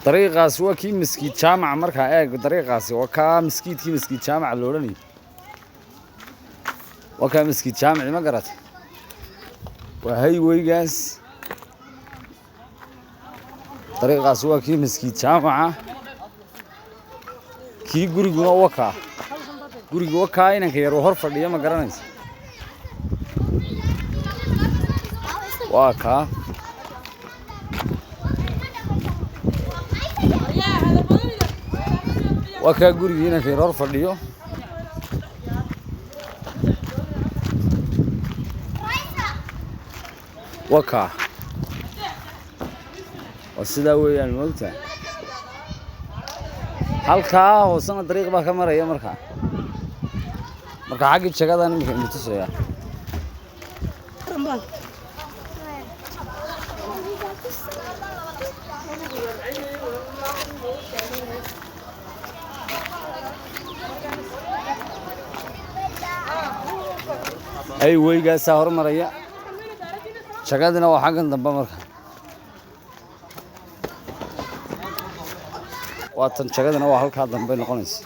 طريقة سوا كي مسكيت جامع مركها إيه طريقة سوا كا مسكيت كي مسكيت جامع اللورني وكا مسكيت جامع ما قرأت وهي ويجاس طريقة سوا كي مسكيت جامع كي قريقنا وكا إنك يروح هرفردية ما قرأنيس وكا وكا قريقنا إنك يروح هرفردية وكا وسيدا ويان موقتا halkaa hoosana dariiq baa ka maraya markaa xagga jagadan imika intusaya ay weygaasa hormaraya jagadina waa xaggan dambe markaa واتن شغلنا waa halka dambe noqonaysa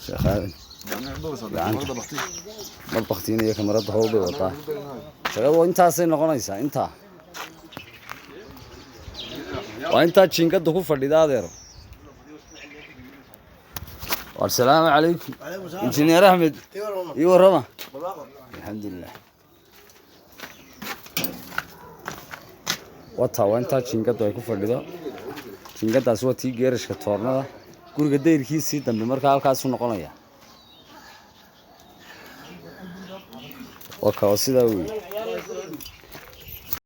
شغال ما بختين يا كاميرا هو بيوطا شغال وانتaasay noqonaysa inta waa inta jinkada ku fadhida adeero والسلام عليكم. انجنير احمد ايوه رما الحمد لله وانت جينكد way ku fadhido jinkadaas waa tii geerashka toornada guriga deyrkiisii dambe marka halkaas u noqonaya waa ka sida weey